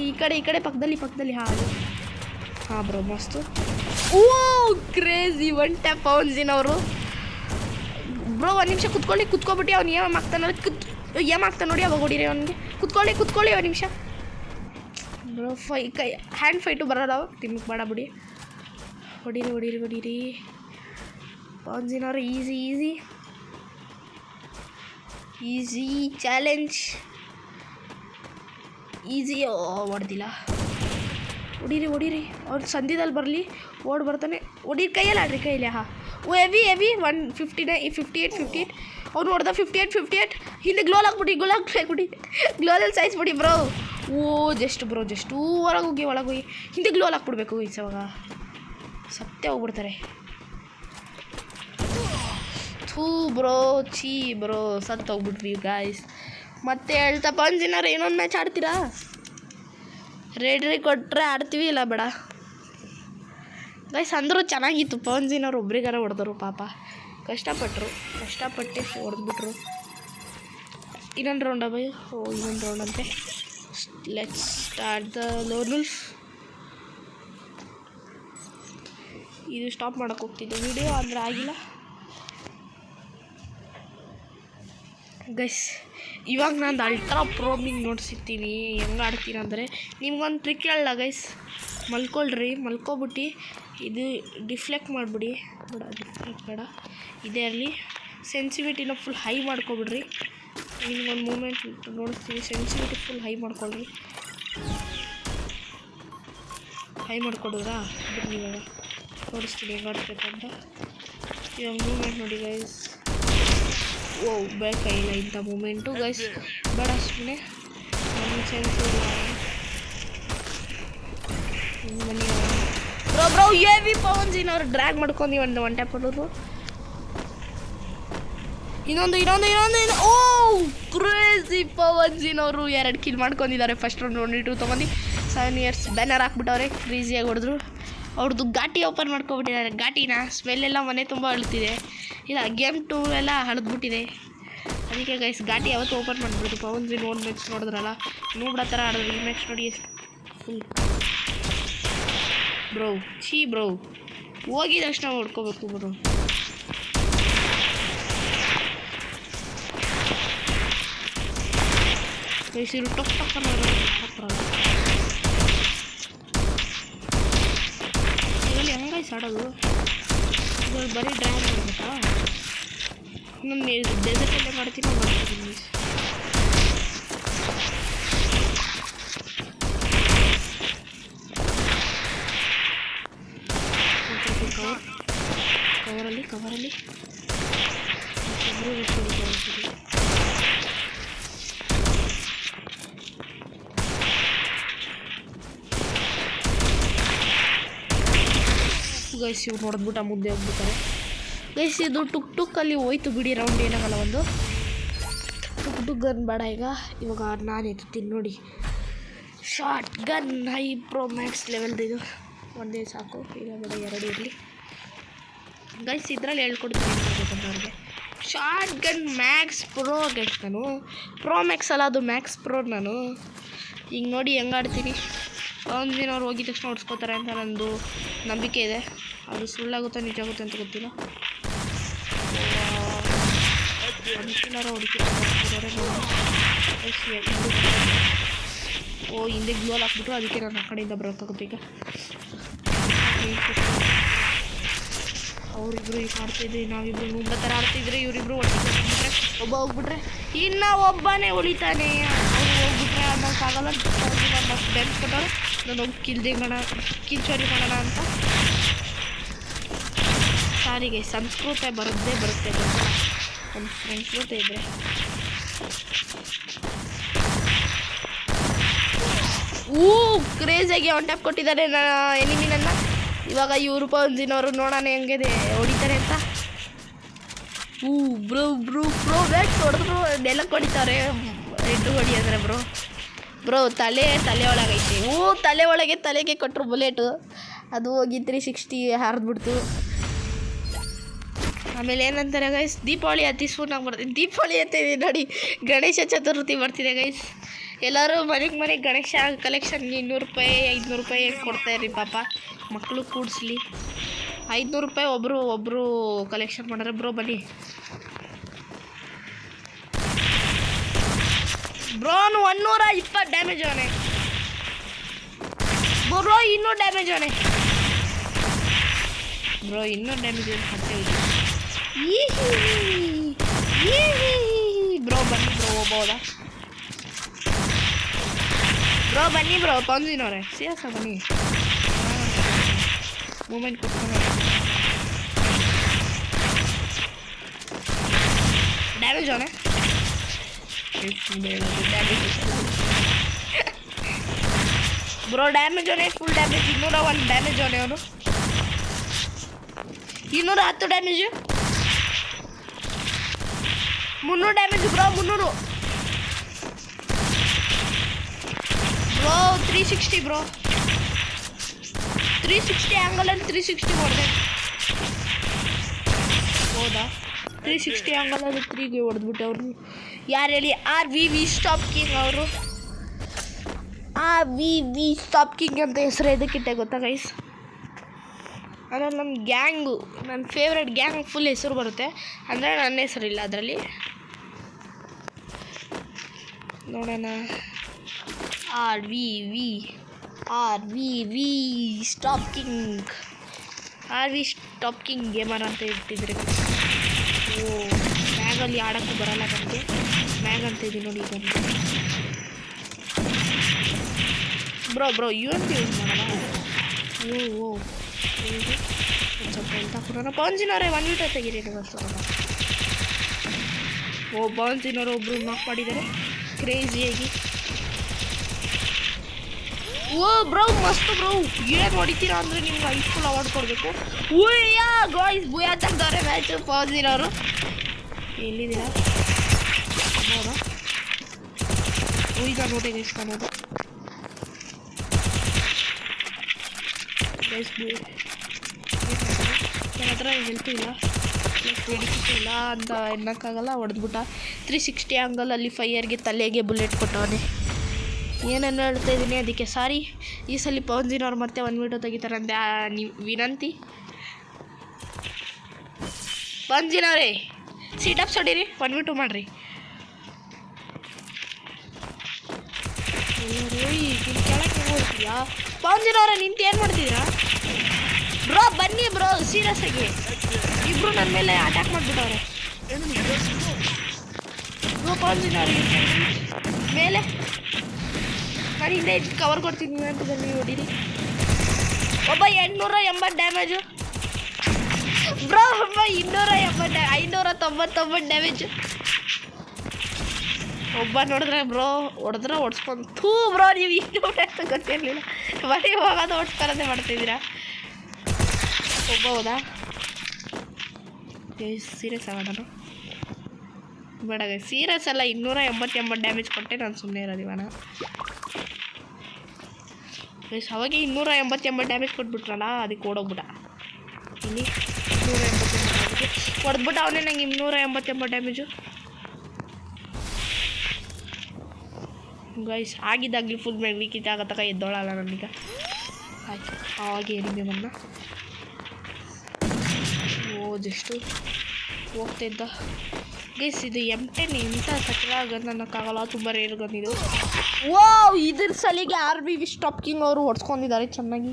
ಈ ಕಡೆ ಪಕ್ಕದಲ್ಲಿ ಹಾಂ ಬ್ರೋ ಮಸ್ತು. ಕ್ರೇಜಿ ಒನ್ ಟ್ಯಾಪ್ ಪವನ್ ಸಿನ್ ಅವರು. ಬ್ರೋ ಒಂದು ನಿಮಿಷ ಕುತ್ಕೊಬಿಟ್ಟು ಅವ್ನು ಏಮಾಗ್ತಾನೆ ನೋಡಿ ಅವಾಗ ಹೊಡೀರಿ ಅವನಿಗೆ. ಕುತ್ಕೊಳ್ಳಿ ಒಂದು ನಿಮಿಷ ಬ್ರೋ. ಹ್ಯಾಂಡ್ ಫೈಟು ಬರೋಲ್ಲ ತಿಮ್ಮಕ್ಕೆ ಬೇಡ ಬಿಡಿ. ಹೊಡೀರಿ ಪವನ್ ಸಿನ್ ಅವರು. Easy challenge easy. ಹೊಡೆದಿಲ್ಲ. ಹೊಡೀರಿ ಅವ್ರು ಸಂಧಿದಲ್ಲಿ ಬರಲಿ. ಬರ್ತಾನೆ. ಹೊಡೀರಿ ಕೈಯಲ್ಲಿ ಹಾಂ. ಹೆವಿ 159 ಅವ್ನು ಹೊಡೆದ 58 ಹಿಂದೆ ಗ್ಲೋಲ್ ಹಾಕ್ಬಿಟ್ಟು ಗ್ಲೋಲಲ್ಲಿ ಸಾಯಿಸ್ಬಿಡಿ ಬ್ರೋ. ಜಸ್ಟ್ ಹೊರಗೆ ಹೋಗಿ ಹಿಂದೆ ಗ್ಲೋಲ್ ಹಾಕ್ಬಿಡ್ಬೇಕು ಗೈಸ್. ಅವಾಗ ಸತ್ತೇ ಹೋಗ್ಬಿಡ್ತಾರೆ. ಬ್ರೋ ಸತ್ತು ಹೋಗ್ಬಿಟ್ರಿ ಗಾಯ್ಸ್. ಮತ್ತೆ ಹೇಳ್ತಾ ಪಂಜಿನವ್ರು ಏನೊಂದು ಮ್ಯಾಚ್ ಆಡ್ತೀರಾ? ರೇಡ್ರಿ ಕೊಟ್ಟರೆ ಆಡ್ತೀವಿ, ಇಲ್ಲ ಬೇಡ ಗೈಸ್. ಅಂದರೂ ಚೆನ್ನಾಗಿತ್ತು. ಪವನ್ ಸಿನ್ನವ್ರು ಒಬ್ರಿಗಾರ ಹೊಡೆದರು ಪಾಪ. ಕಷ್ಟಪಟ್ಟು ಹೊಡೆದ್ಬಿಟ್ರು. ಇನ್ನೊಂದು ರೌಂಡ ಬೈ. ಇನ್ನೊಂದು ರೌಂಡ್ ಅಂತೆ. Let's start the loan wolf. ಇದು ಸ್ಟಾಪ್ ಮಾಡೋಕ್ಕೆ ಹೋಗ್ತಿದ್ದೆ ವಿಡಿಯೋ ಅಂದರೆ ಆಗಿಲ್ಲ ಗೈಸ್. ಇವಾಗ ನಾನು ಅಲ್ಟ್ರಾ ಪ್ರೋಮಿಂಗ್ ನೋಡ್ಸಿರ್ತೀನಿ ಹೆಂಗೆ ಆಡ್ತೀನಿ ಅಂದರೆ. ನಿಮ್ಗೊಂದು ಟ್ರಿಕ್ ಹೇಳಲ್ಲ ಗೈಸ್. ಮಲ್ಕೊಬಿಟ್ಟು ಇದು ಡಿಫ್ಲೆಕ್ಟ್ ಮಾಡಿಬಿಡಿ. ಬೇಡ ಇದೇ ಇರಲಿ. ಸೆನ್ಸಿವಿಟಿನ ಫುಲ್ ಹೈ ಮಾಡ್ಕೊಬಿಡ್ರಿ. ನಿಮ್ಗೊಂದು ಮೂಮೆಂಟ್ ನೋಡಿಸ್ತೀನಿ. ಸೆನ್ಸಿವಿಟಿ ಫುಲ್ ಹೈ ಮಾಡ್ಕೊಳ್ರಿ. ಹೈ ಮಾಡ್ಕೊಡಿದ್ರಾ ಬಿಡಿ. ಇವಾಗ ನೋಡಿಸ್ತೀನಿ ಹೆಂಗೆ ಆಡ್ಬೇಕಂತ. ಇವಾಗ ಮೂಮೆಂಟ್ ನೋಡಿ ಗೈಸ್. ಬೇಕಾಗಿಲ್ಲ ಇಂಥ ಮೂಮೆಂಟು ಗೈಸ್. ಬೇಡ ಸುಮ್ಮನೆ ನನ್ನ ಸೆನ್ಸ್ ಬನ್ನಿ ಬ್ರೋ. ಹೆವಿ ಪವನ್ ಸಿನ್ ಅವ್ರು ಡ್ರ್ಯಾಗ್ ಮಾಡ್ಕೊಂಡು ಒನ್ ಟ್ಯಾಪ್ ಹೊಡೋರು. ಇನ್ನೊಂದು ಕ್ರೇಜಿ ಪವನ್ ಸಿನ್ ಅವರು 2 ಕಿಲ್ ಮಾಡ್ಕೊಂಡಿದ್ದಾರೆ. ಫಸ್ಟ್ ರೌಂಡ್ 1v2 ತೊಗೊಂಡು 7 ಇಯರ್ಸ್ ಬ್ಯಾನರ್ ಹಾಕ್ಬಿಟ್ಟವ್ರೆ. ಕ್ರೇಜಿಯಾಗಿ ಹೊಡೆದ್ರು. ಅವ್ರದ್ದು ಘಾಟಿ ಓಪನ್ ಮಾಡ್ಕೊಬಿಟ್ಟಿದ್ದಾರೆ. ಘಾಟಿನ ಸ್ಮೆಲ್ಲೆಲ್ಲ ಮನೆ ತುಂಬ ಅಳ್ತಿದೆ. ಇಲ್ಲ ಗೇಮ್ 2 ಎಲ್ಲ ಹಳದ್ಬಿಟ್ಟಿದೆ. ಅದಕ್ಕೆ ಗೈಸ್ ಘಾಟಿ ಯಾವತ್ತು ಓಪನ್ ಮಾಡಿಬಿಡ್ತು. ಪವನ್ ಜಿನ್ ಓನ್ ಮ್ಯಾಚ್ ನೋಡಿದ್ರಲ್ಲ, ನೋಡ್ಬಿಡೋ ಥರ ಆಡೋದು. ಈ ಮ್ಯಾಚ್ ನೋಡಿ ಫುಲ್ ಬ್ರೋ ಬ್ರೋ ಹೋಗಿದ ತಕ್ಷಣ ಹೊಡ್ಕೋಬೇಕು ಬ್ರೋ. ಗೈಸಿರು ಟೊಕ್ ಟಕ್ ಇದರಲ್ಲಿ ಹೆಂಗೈಸ್ ಆಡೋದು? ಇದ್ರಲ್ಲಿ ಬರೀ ಡ್ರೈವ್ ಮಾಡಬೇಕಾ? ನಾನು ಡೆಸರ್ಟಲ್ಲೇ ಮಾಡ್ತೀನಿ. ಕವರಲ್ಲಿ ಗೈಸ್ ಇವ್ರು ನೋಡಿದ್ಬಿಟ್ಟು ಮುಂದೆ ಹೋಗ್ಬಿಡ್ತಾರೆ. ಗೈಸ್ ಇದು ಟುಕ್ಕಲ್ಲಿ ಹೋಯ್ತು ಬಿಡಿ, ರೌಂಡ್ ಏನಾಗಲ್ಲ. ಒಂದು ಟುಕ್ ಗನ್ ಬೇಡ ಇವಾಗ ನಾನು ಎತ್ತೀನಿ ನೋಡಿ. Shotgun high pro max ಲೆವೆಲ್ದು ಇದು ಒಂದೇ ಸಾಕು. ಈಗ ಬೇಡ 2 ಇರಲಿ ಗೈಸ್. ಇದರಲ್ಲಿ ಹೇಳ್ಕೊಡ್ತೀನಿ ಮಾಡ್ಬೇಕಂತ ಅವ್ರಿಗೆ. Short gun Max pro guys. ನಾನು ಪ್ರೋ ಮ್ಯಾಕ್ಸ್ ಅಲ್ಲ, ಅದು ಮ್ಯಾಕ್ಸ್ ಪ್ರೋ. ನಾನು ಈಗ ನೋಡಿ ಹೆಂಗಾಡ್ತೀನಿ. ಒಂದಿನವ್ರು ಹೋಗಿದ ತಕ್ಷಣ ಹೊಡ್ಸ್ಕೋತಾರೆ ಅಂತ ನಂದು ನಂಬಿಕೆ ಇದೆ. ಅದು ಸುಳ್ಳಾಗುತ್ತೋ ನಿಜ ಆಗುತ್ತೆ ಅಂತ ಗೊತ್ತಿಲ್ಲ. ಓ ಹಿಂದೆ ಗ್ಲೋಲ್ ಹಾಕ್ಬಿಟ್ರು, ಅದಕ್ಕೆ ನಾನು ಆ ಕಡೆಯಿಂದ ಬರೋಕ್ಕಾಗುತ್ತೆ. ಈಗ ಅವರಿಬ್ರು ಈಗ ಆಡ್ತಿದ್ರಿ, ನಾವಿಬ್ರು ನುಂಬ ಥರ ಆಡ್ತಿದ್ರೆ, ಇವರಿಬ್ರು ಒಟ್ಟಿಗೆ ಒಬ್ಬ ಹೋಗ್ಬಿಟ್ರೆ ಇನ್ನು ಒಬ್ಬನೇ ಉಳಿತಾನೆ. ಅವ್ರು ಹೋಗ್ಬಿಟ್ರೆ ಅನ್ನೋಕ್ಕಾಗಲ್ಲ. ಮಸ್ತ್ ಬೆನ್ಸ್ ಕೊಟ್ಟವ್ರು, ನಾನು ಹೋಗಿ ಕಿಲ್ಚೋರಿ ಮಾಡೋಣ ಅಂತ. ಸಾರಿಗೆ ಸಂಸ್ಕೃತ ಬರುತ್ತೆ ನಮ್ಮ ಫ್ರೆಂಡ್ಸ್ ಜೊತೆ ಇದ್ದರೆ. ಕ್ರೇಜಿಯಾಗಿ ಆನ್ ಟ್ಯಾಪ್ ಕೊಟ್ಟಿದ್ದಾರೆ ಎನಿಮಿ ನನ್ನ. ಇವಾಗ ಇವರು ಪಂಜಿನವರು ನೋಡೋಣ ಹೆಂಗಿದೆ ಹೊಡಿತಾರೆ ಅಂತ. ಬ್ರೋ ಬ್ಯಾಟ್ಸ್ ಹೊಡೆದ್ರು ನೆಲಕ್ಕೆ ಹೊಡಿತಾರೆ. ಹೆಡ್ಡು ಹೊಡಿ ಅಂದರೆ ಬ್ರೋ ತಲೆ ಒಳಗೈತೆ. ತಲೆ ಒಳಗೆ ತಲೆಗೆ ಕೊಟ್ಟರು ಬುಲೆಟು. ಅದು ಹೋಗಿ 360 ಹರಿದ್ಬಿಡ್ತು. ಆಮೇಲೆ ಏನಂತಾರೆ ಗೈಸ್, ದೀಪಾವಳಿ ಅತಿ ಸೂನಾಗಿ ಬರ್ತೀನಿ. ದೀಪಾವಳಿ ಅಂತ ಇದೆ ನೋಡಿ, ಗಣೇಶ ಚತುರ್ಥಿ ಬರ್ತಿದೆ ಗೈಸ್. ಎಲ್ಲರೂ ಮನೆಗೆ ಗಣೇಶ ಕಲೆಕ್ಷನ್ 200 ರೂಪಾಯಿ 500 ರೂಪಾಯಿ ಕೊಡ್ತಾಯಿರಿ. ಪಾಪ ಮಕ್ಕಳು ಕೂಡಿಸ್ಲಿ. 500 ರೂಪಾಯಿ ಒಬ್ಬರು ಕಲೆಕ್ಷನ್ ಮಾಡ್ರೆ. ಬ್ರೋ ಬನ್ನಿ ಬ್ರೋ. 120 ಡ್ಯಾಮೇಜ್ ಅವನೇ ಬ್ರೋ. ಇನ್ನೂ ಡ್ಯಾಮೇಜ್ ಅವನೇ ಬ್ರೋ. ಇನ್ನೂ ಡ್ಯಾಮೇಜ್ ಬ್ರೋ. ಬನ್ನಿ ಬ್ರೋ, ಹೋಗ್ಬೋದಾ ಬ್ರೋ? ಬನ್ನಿ ಬ್ರೋ, ಪಂಜಿನವ್ರೆ ಸೀರಿಯಸ್ ಬನ್ನಿ. ಮೂಮೆಂಟ್ ಕೊಡ್ಕೊಂಡು ಡ್ಯಾಮೇಜ್ ಅವನೇ ಬ್ರೋ. ಡ್ಯಾಮೇಜ್ ಅವನೇ ಫುಲ್ ಡ್ಯಾಮೇಜ್. 201 ಡ್ಯಾಮೇಜ್ ಅವನೇ ಅವನು. 210 damage. 300 damage bro. 300 bro. 360 bro. 360 ಆ್ಯಂಗಲಲ್ಲಿ 360 ಹೊಡೆದೆ. ಹೌದಾ? 360 ಆ್ಯಂಗಲಲ್ಲಿ 3ಗೆ ಹೊಡೆದ್ಬಿಟ್ಟೆ ಅವರು. ಯಾರು ಹೇಳಿ? RVV ಸ್ಟಾಪ್ ಕಿಂಗ್ ಅವರು. RVV ಸ್ಟಾಪ್ ಕಿಂಗ್ ಅಂತ ಹೆಸರು ಎದಕ್ಕಿಟ್ಟೆ ಗೊತ್ತಾ ಗೈಸ್? ಅಂದರೆ ನಮ್ಮ ಗ್ಯಾಂಗು, ನನ್ನ ಫೇವ್ರೆಟ್ ಗ್ಯಾಂಗ್ ಫುಲ್ ಹೆಸರು ಬರುತ್ತೆ. ಅಂದರೆ ನನ್ನ ಹೆಸರಿಲ್ಲ ಅದರಲ್ಲಿ. ನೋಡೋಣ. RVV stop king. Stop king gamer ಅಂತ ಇಟ್ಟಿದ್ರೆ. ಮ್ಯಾಗಲ್ಲಿ ಆಡೋಕ್ಕೂ ಬರಲ್ಲ ನನಗೆ. ಮ್ಯಾಗ್ ಅಂತ ಇದೆ ನೋಡಿ ಈಗ. ಬ್ರೋ UMP ಯೂಸ್ ಮಾಡೋಣ. ಸ್ವಲ್ಪ ಎಂತ ಕೊಡೋಣ. ಪಂಜಿನವರೇ 1 ಮೀಟರ್ ತೆಗೀರಿ. ಪಂಜಿನವರು ಒಬ್ಬರು ನಾಕ್ ಮಾಡಿದ್ದಾರೆ ಕ್ರೇಜಿಯಾಗಿ. ಬ್ರೋ ಮಸ್ತ್ ಬ್ರೋ. ಏನು ಹೊಡಿತೀರಾ ಅಂದರೆ ನಿಮ್ಗೆ ಹೈಸ್ಕೂಲ್ ಅವಾರ್ಡ್ ಕೊಡಬೇಕು. ಗಾಯ್ಸ್ ಬುಯಾ ತೆಗ್ದವ್ರೆ ಮ್ಯಾಚ್ ಪಂಜಿನವರು. ಎಲ್ಲಿದ್ದೀರಾ? ಹೌದಾ? ಈಗ ನೋಡಿ ಗೈಸ್ ಕಾಣೋದು. ಗೈಸ್ ನನ್ನ ಹತ್ರ ಹೆಲ್ತ್ ಇಲ್ಲ ಪ್ಲಸ್ ಮೆಡಿಸಿನ್ ಇಲ್ಲ ಅಂತ ಎನ್ನಕ್ಕಾಗಲ್ಲ. ಹೊಡೆದ್ಬಿಟ್ಟ 360 ಆ್ಯಂಗಲಲ್ಲಿ ಫೈಯರ್ಗೆ ತಲೆಗೆ ಬುಲೆಟ್ ಕೊಟ್ಟವನೇ. ಏನೇನು ಹೇಳ್ತಾ ಇದ್ದೀನಿ ಅದಕ್ಕೆ ಸಾರಿ. ಈ ಸಲ ಪವನ್ಜಿನವ್ರು ಮತ್ತೆ ಒಂದು ವೀಡಿಯೋ ತೆಗಿತಾರಂತೆ ವಿನಂತಿ. ಪವನ್ಜಿನವ್ರೇ ಸೀಟಪ್ಸ್ ಹೊಡೀರಿ, 1v2 ಮಾಡಿರಿ. ಕೆಳಕ್ಕೆ ಹೋಗ್ತೀಯಾ ಪವನ್ಜಿನವ್ರೆ? ನಿಂತು ಏನು ಮಾಡ್ತಿದ್ದೀರಾ ಬ್ರೋ? ಬನ್ನಿ ಬ್ರೋ, ಸೀರಿಯಸ್ ಆಗಿ ಇಬ್ಬರು ನನ್ನ ಮೇಲೆ ಅಟ್ಯಾಕ್ ಮಾಡಿಬಿಟ್ಟವ್ರೆ ಬ್ರೋ. ಪವನ್ಜಿನವ್ರಿಗೆ ಮೇಲೆ ನಾನು ಹಿಂದೆ ಕವರ್ ಕೊಡ್ತೀನಿ ಅಂತ ಬನ್ನಿ ಹೊಡೀರಿ. ಒಬ್ಬ 880 ಡ್ಯಾಮೇಜು ಬ್ರೋ, ಒಬ್ಬ 599 ಡ್ಯಾಮೇಜು. ಒಬ್ಬ ನೋಡಿದ್ರೆ ಬ್ರೋ ಹೊಡೆದ್ರೆ ಓಡಿಸ್ಕೊಂಡು ಥೂ ಬ್ರೋ, ನೀವು ಇಷ್ಟು ಅಂತ ಗೊತ್ತಿರಲಿಲ್ಲ. ಬರೀ ಹೋಗೋದು ಓಡಿಸ್ತಾರದೇ ಮಾಡ್ತಿದ್ದೀರಾ. ಒಬ್ಬ ಹೌದಾ? ಸೀರಿಯಸ್ ಆಗೋಣ ಬೇಡ ಸೀರಿಯಸ್ ಅಲ್ಲ. 280 ಡ್ಯಾಮೇಜ್ ಕೊಟ್ಟೆ ನಾನು ಸುಮ್ಮನೆ ಇರೋದು ಇವಾಗ. ಅವಾಗ 280 ಡ್ಯಾಮೇಜ್ ಕೊಟ್ಬಿಟ್ರಲ್ಲ, ಅದಕ್ಕೆ ಓಡೋಗ್ಬಿಟ್ಟ. ಇಲ್ಲಿ 280 ಹೊಡೆದ್ಬಿಟ್ಟು ಅವನೇ ನಂಗೆ 280 ಡ್ಯಾಮೇಜು. ಗೈಸ್ ಆಗಿದ್ದಾಗಲಿ ಫುಲ್ ಮೆಗ್ಲಿಕ್ಕಿತ್ತು ಆಗತ್ತಕ ಎದ್ದೋಳಲ್ಲ ನನಗ. ಆಯ್ತು ಆವಾಗ ಏನಿದೆ ನನ್ನ ಜಸ್ಟು ಹೋಗ್ತಿದ್ದ. ಗೈಸ್ ಇದು M10 ಎಂಥ ಸಕ್ಕರಾಗ ಅನ್ನೋಕ್ಕಾಗಲ್ಲ, ತುಂಬ ರೇರ್ ಗನ್ ಇದು. ಓ ಇದ್ರ ಸಲಿಗೆ RBV ಸ್ಟಾಪ್ ಕಿಂಗ್ ಅವರು ಹೊಡ್ಸ್ಕೊಂಡಿದ್ದಾರೆ ಚೆನ್ನಾಗಿ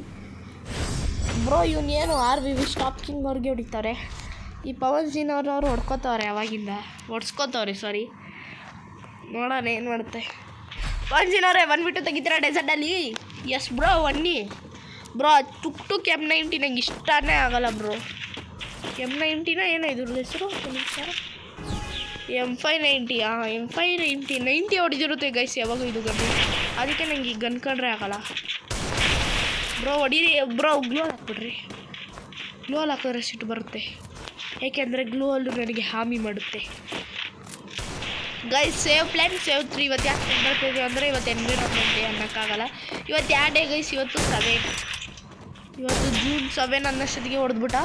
ಬ್ರೋ. ಇವನೇನು RBV ಸ್ಟಾಪ್ ಕಿಂಗ್ ಅವ್ರಿಗೆ ಹೊಡಿತಾರೆ. ಈ ಪವನ್ಜಿನವ್ರವ್ರು ಹೊಡ್ಕೋತವ್ರೆ ಅವಾಗಿಂದ, ಹೊಡ್ಸ್ಕೋತವ್ರೆ ಸಾರಿ. ನೋಡೋಣ ಏನು ಮಾಡುತ್ತೆ. ಪವನ್ಜಿನವ್ರೆ 1v2 ತೆಗಿತೀರಾ ಡೆಸರ್ಟಲ್ಲಿ? ಎಸ್ ಬ್ರೋ ಬನ್ನಿ ಬ್ರೋ. ಟುಕ್ M90 ನಂಗೆ ಇಷ್ಟನೇ ಆಗಲ್ಲ ಬ್ರೋ. M90 ಏನೋ ಇದ್ರದ್ದು ಹೆಸರು M590. M590 90 ಹೊಡಿದಿರುತ್ತೆ ಗೈಸ್ ಯಾವಾಗ ಇದು ಗನ್. ಅದಕ್ಕೆ ನಂಗೆ ಈ ಗನ್ ಕಂಡ್ರೆ ಆಗಲ್ಲ ಬ್ರೋ. ಹೊಡೀರಿ ಬ್ರೋ, ಗ್ಲೂ ಹಾಕ್ಬಿಡ್ರಿ. ಗ್ಲೂ ಹಾಕಿದ್ರೆ ಸಿಟ್ಟು ಬರುತ್ತೆ, ಏಕೆಂದರೆ ಗ್ಲೂ ಅಲ್ಲೂ ನನಗೆ ಹಾನಿ ಮಾಡುತ್ತೆ. ಗೈಸ್ ಸೇವ್ ಪ್ಲ್ಯಾನ್ ಸೇವ್ 3 ಇವತ್ತು ಯಾಕೆ ಬರ್ತಿದೆ ಅಂದರೆ ಇವತ್ತು ಎನ್ವಿರಾನ್ಮೆಂಟ್ ಡೇ ಅನ್ನೋಕ್ಕಾಗಲ್ಲ. ಇವತ್ತು ಯಾವ ಡೇ ಗೈಸ್? ಇವತ್ತು 7, ಇವತ್ತು June 7 ಅನ್ನೋಷ್ಟೊತ್ತಿಗೆ ಹೊಡೆದ್ಬಿಟ್ಟ.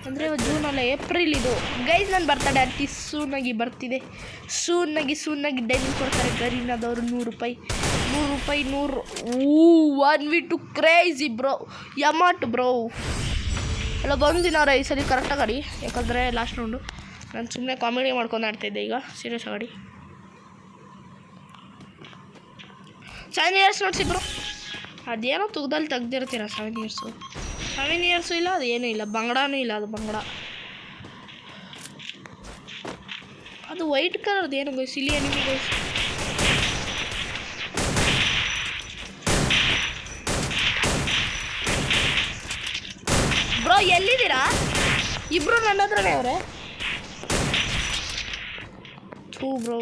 ಅಂದರೆ ಇವತ್ತು ಜೂನ್ ಅಲ್ಲ, ಏಪ್ರಿಲ್ ಇದು ಗೈಸ್. ನನ್ನ ಬರ್ತಡೇ ಅತಿ ಸೂನಾಗಿ ಬರ್ತಿದೆ. ಸೂನಾಗಿ ಡೈನಿಂಗ್ ಕೊಡ್ತಾರೆ ಗರೀನಾದವರು. 100 ರೂಪಾಯಿ 1v2 ಕ್ರೇಜಿ ಬ್ರೋ. ಯಮಾಟ್ ಬ್ರೋ. ಅಲ್ಲ ಬಂದಿನವ್ರೆ ಈ ಸಲ ಕರೆಕ್ಟಾಗಿ ಆಡಿ, ಯಾಕಂದರೆ ಲಾಸ್ಟ್ ರೌಂಡು ನಾನು ಸುಮ್ಮನೆ ಕಾಮಿಡಿ ಮಾಡ್ಕೊಂಡು ಆಡ್ತಾಯಿದ್ದೆ. ಈಗ ಸೀರಿಯಸ್ ಆಡಿ 7 ಇಯರ್ಸ್ ನೋಡ್ಸಿ ಬ್ರೋ. ಅದೇನೋ ತುಗ್ದಲ್ಲಿ ತೆಗ್ದಿರ್ತೀರ 7 ಇಯರ್ಸು ಇಲ್ಲ, ಅದು ಏನೂ ಇಲ್ಲ. ಬಂಗಡನೂ ಇಲ್ಲ, ಅದು ಬಂಗಡ. ಅದು ವೈಟ್ ಕಲರ್ದು ಏನು ಗೈಸ್? ಇಲ್ಲಿ ಎನಿಮಿ ಗೈಸ್. ಬ್ರೋ ಎಲ್ಲಿದ್ದೀರಾ? ಇಬ್ರು ನನ್ನ ಹತ್ರನೇ ಅವರೇ. ಥೂ ಬ್ರೋ.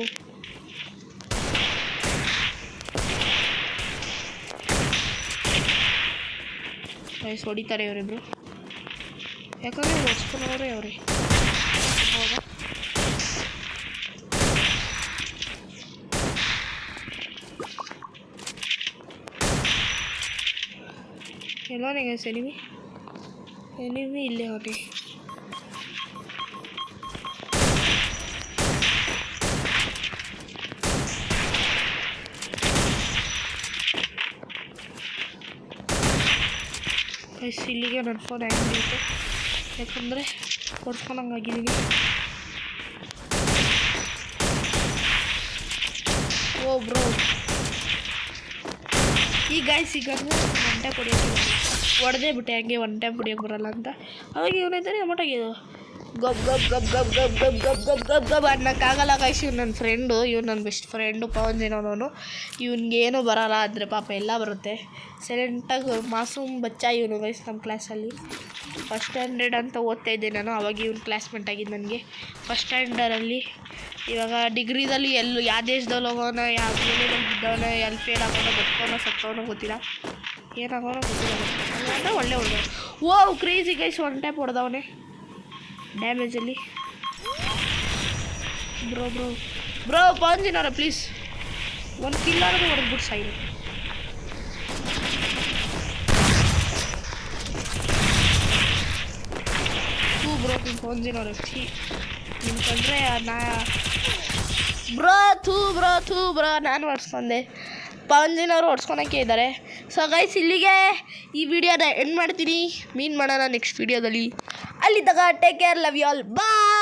ಗೈಸ್ ಹೊಡಿತಾರೆ ಇವರಿಬ್ರು, ಯಾಕಂದರೆ ಹೊಡ್ಸ್ಕೊಂಡವ್ರೆ ಅವರೇ. ಹೌದಾ? ಎಲ್ಲೋನೇ ಗೈಸ್ ಎನಿಮಿ ಇಲ್ಲೇ ಅವರೇ. ಇಲ್ಲಿಗೆ ನನ್ನ ಫೋನ್ ಹ್ಯಾಂಗ್ ಇರುತ್ತೆ, ಯಾಕಂದರೆ ಹೊಡ್ಸ್ಕೊಂಡಂಗಾಗಿದ್ದೀನಿ. ಓ ಬ್ರೋ, ಈಗ ಗೈಸ್ ಈಗ ಒನ್ ಟ್ಯಾಪ್ ಹೊಡಿಯೋಕ್ಕೆ ಹೊಡೆದೇ ಬಿಟ್ಟೆ, ಹಂಗೆ ಒನ್ ಟ್ಯಾಪ್ ಹೊಡಿಯೋಕ್ಕೆ ಬರೋಲ್ಲ ಅಂತ. ಅವಾಗ ಇವನೈತಾನೆ ಅಮೌಂಟಾಗಿದ್ದು ಗಬ್ ಗಬ್ ಗಬ್ ಗಬ್ ಗಬ್ ಗಬ್ ಗಬ್ ಗಬ್ ಗಬ್ ಗಬ್ ಅನ್ನೋಕ್ಕಾಗಲ್ಲ ಗೈಸ್. ಇವ್ನು ನನ್ನ ಫ್ರೆಂಡು, ಇವ್ನು ನನ್ನ ಬೆಸ್ಟ್ ಫ್ರೆಂಡು ಪವನ್ಜಿನವನು. ಇವ್ನಿಗೇನು ಬರೋಲ್ಲ ಅಂದರೆ ಪಾಪ ಎಲ್ಲ ಬರುತ್ತೆ. ಸೈಲೆಂಟಾಗಿ ಮಾಸೂಮ್ ಬಚ್ಚ ಇವನು ಗೈಸ್. ನಮ್ಮ ಕ್ಲಾಸಲ್ಲಿ ಫಸ್ಟ್ ಸ್ಟ್ಯಾಂಡರ್ಡ್ ಅಂತ ಓದ್ತಾ ಇದ್ದೆ ನಾನು, ಅವಾಗ ಇವ್ನು ಕ್ಲಾಸ್ಮೇಟ್ ಆಗಿದ್ದು ನನಗೆ ಫಸ್ಟ್ ಸ್ಟ್ಯಾಂಡರ್ಡಲ್ಲಿ. ಇವಾಗ ಡಿಗ್ರಿದಲ್ಲಿ ಯಾವ ದೇಶದಲ್ಲಿ ಹೋಗೋಣ, ಯಾವ ಮನೆಯಲ್ಲಿ ಬಿದ್ದವನ, ಎಲ್ಲಿ ಫೇಲ್ ಆಗೋನೋ, ಬದುಕೋನೋ ಸತ್ತೋನೋ ಗೊತ್ತಿಲ್ಲ, ಏನಾಗೋನೋ ಗೊತ್ತಿಲ್ಲ. ಅಂದರೆ ಒಳ್ಳೆ oh crazy guys, one tap ಹೊಡೆದವನೇ ಡ್ಯಾಮೇಜಲ್ಲಿ. ಬ್ರೋ ಪವನ್ಜಿನವ್ರ ಪ್ಲೀಸ್ ಒಂದು ಕಿಲ್ಲಾರ್ದು ಹೊಡೆದ್ಬಿಟ್ಟು ಸಾಯಿರಿ. ಬ್ರೋ ನಿಮ್ಮ ಫೋನ್ಜಿನವ್ರು ನಿಮ್ಮ ಕಂಡ್ರೆ ಬ್ರೋ ನಾನು ಹೊಡ್ಸ್ಕೊಂಡೆ. ಪವನ್ಜಿನವರು ಹೊಡ್ಸ್ಕೊಳಕ್ಕೆ ಇದ್ದಾರೆ. ಸೊ ಗೈಸ್ ಇಲ್ಲಿಗೆ ಈ ವಿಡಿಯೋನ ಎಂಡ್ ಮಾಡ್ತೀನಿ. ಮೀನ್ ಮಾಡೋಣ ನೆಕ್ಸ್ಟ್ ವಿಡಿಯೋದಲ್ಲಿ. ಅಲ್ಲಿ ತಗ take care, love you all, bye.